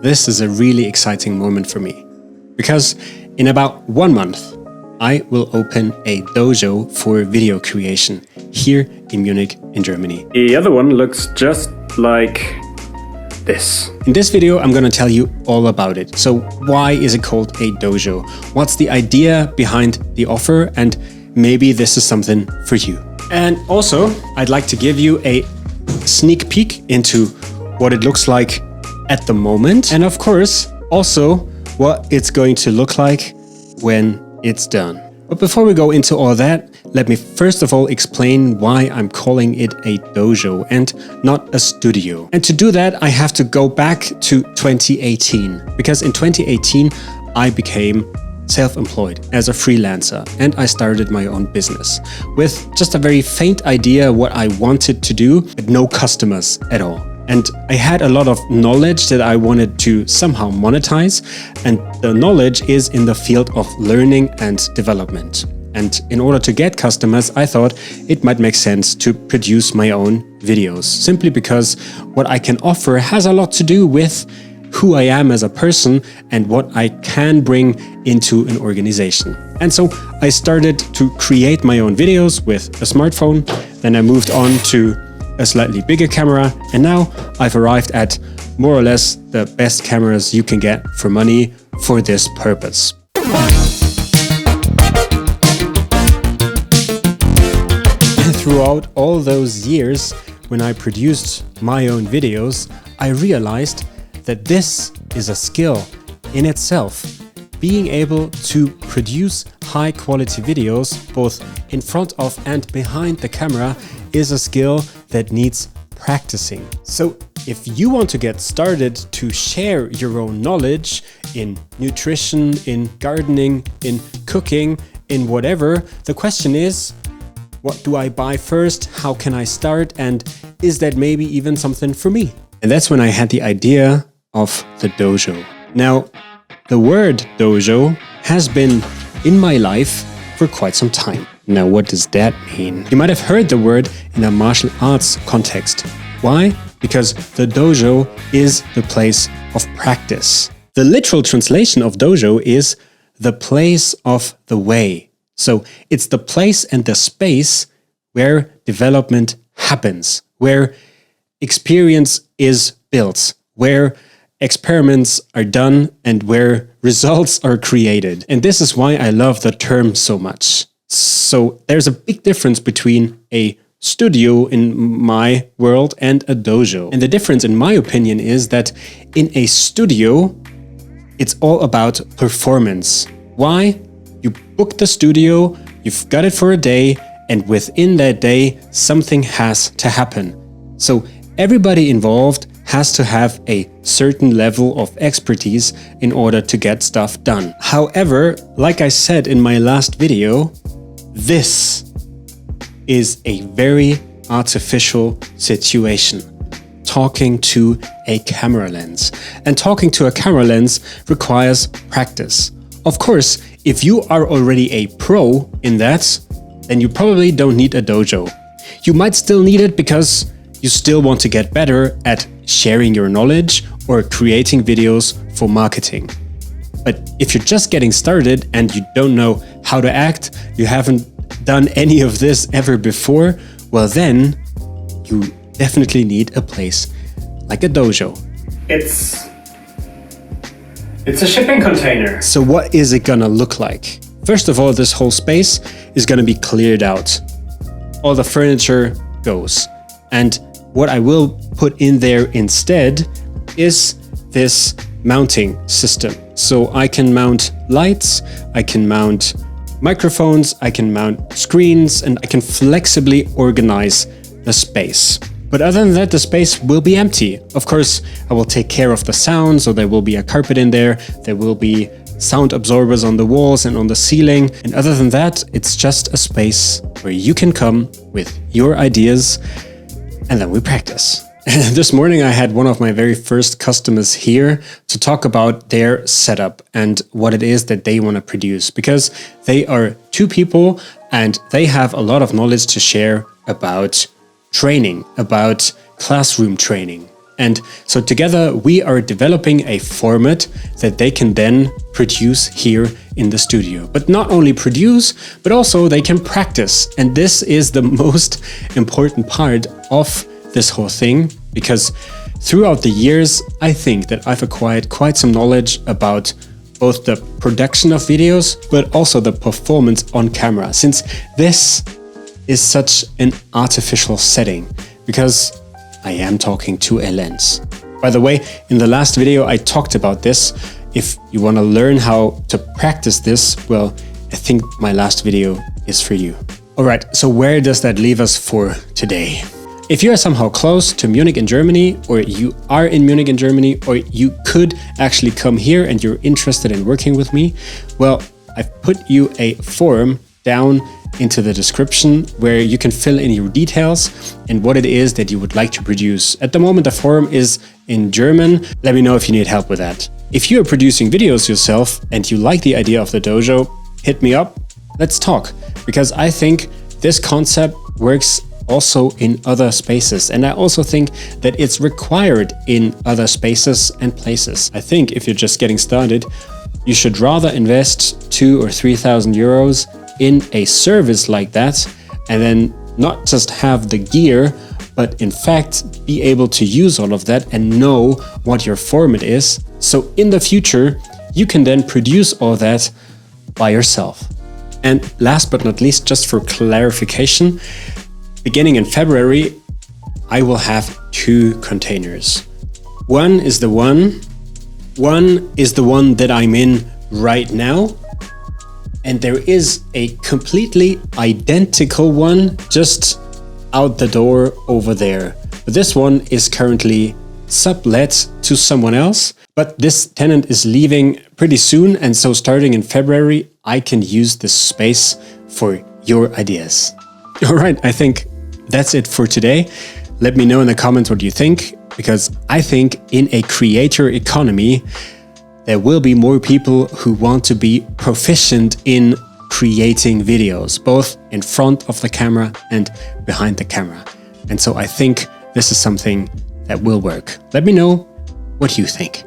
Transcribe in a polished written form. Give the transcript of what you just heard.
this is a really exciting moment for me because in about 1 month, I will open a dojo for video creation here in Munich, in Germany. The other one looks just like this. In this video, I'm going to tell you all about it. So why is it called a dojo? What's the idea behind the offer? And maybe this is something for you. And also, I'd like to give you a sneak peek into what it looks like at the moment. And of course, also what it's going to look like when it's done. But before we go into all that, let me first of all explain why I'm calling it a dojo and not a studio. And to do that, I have to go back to 2018, because in 2018, I became self-employed as a freelancer and I started my own business with just a very faint idea what I wanted to do, but no customers at all. And I had a lot of knowledge that I wanted to somehow monetize, and the knowledge is in the field of learning and development. And in order to get customers, I thought it might make sense to produce my own videos, simply because what I can offer has a lot to do with who I am as a person and what I can bring into an organization. And so I started to create my own videos with a smartphone. Then I moved on to a slightly bigger camera, and now I've arrived at more or less the best cameras you can get for money for this purpose. Throughout all those years when I produced my own videos, I realized that this is a skill in itself. Being able to produce high quality videos both in front of and behind the camera is a skill that needs practicing. So if you want to get started to share your own knowledge in nutrition, in gardening, in cooking, in whatever, the question is, what do I buy first? How can I start? And is that maybe even something for me? And that's when I had the idea of the dojo. Now, the word dojo has been in my life for quite some time. Now, what does that mean? You might have heard the word in a martial arts context. Why? Because the dojo is the place of practice. The literal translation of dojo is the place of the way. So it's the place and the space where development happens, where experience is built, where experiments are done, and where results are created. And this is why I love the term so much. So there's a big difference between a studio in my world and a dojo. And the difference, in my opinion, is that in a studio, it's all about performance. Why? You book the studio, you've got it for a day, and within that day, something has to happen. So everybody involved has to have a certain level of expertise in order to get stuff done. However, like I said in my last video, this is a very artificial situation. Talking to a camera lens. And talking to a camera lens requires practice. Of course, if you are already a pro in that, then you probably don't need a dojo. You might still need it because you still want to get better at sharing your knowledge or creating videos for marketing. But if you're just getting started and you don't know how to act, you haven't done any of this ever before, well then, you definitely need a place like a dojo. It's a shipping container. So what is it gonna look like? First of all, this whole space is gonna be cleared out. All the furniture goes. And what I will put in there instead is this mounting system. So I can mount lights, I can mount microphones, I can mount screens, and I can flexibly organize the space. But other than that, the space will be empty. Of course, I will take care of the sound, so there will be a carpet in there, there will be sound absorbers on the walls and on the ceiling. And other than that, it's just a space where you can come with your ideas and then we practice. This morning I had one of my very first customers here to talk about their setup and what it is that they want to produce, because they are two people and they have a lot of knowledge to share about training, about classroom training. And so together we are developing a format that they can then produce here in the studio. But not only produce, but also they can practice. And this is the most important part of this whole thing, because throughout the years, I think that I've acquired quite some knowledge about both the production of videos, but also the performance on camera, since this is such an artificial setting, because I am talking to a lens. By the way, in the last video I talked about this. If you want to learn how to practice this, well, I think my last video is for you. Alright, so where does that leave us for today? If you are somehow close to Munich in Germany, or you are in Munich in Germany, or you could actually come here and you're interested in working with me, well, I've put you a form down into the description where you can fill in your details and what it is that you would like to produce. At the moment, the form is in German. Let me know if you need help with that. If you are producing videos yourself and you like the idea of the dojo, hit me up. Let's talk, because I think this concept works also in other spaces. And I also think that it's required in other spaces and places. I think if you're just getting started, you should rather invest 2,000 or 3,000 euros in a service like that, and then not just have the gear, but in fact be able to use all of that and know what your format is. So in the future, you can then produce all that by yourself. And last but not least, just for clarification, beginning in February, I will have 2 containers. One is the one that I'm in right now. And there is a completely identical one just out the door over there. But this one is currently sublet to someone else. But this tenant is leaving pretty soon. And so starting in February, I can use this space for your ideas. All right, I think that's it for today. Let me know in the comments what you think, because I think in a creator economy, there will be more people who want to be proficient in creating videos, both in front of the camera and behind the camera. And so I think this is something that will work. Let me know what you think.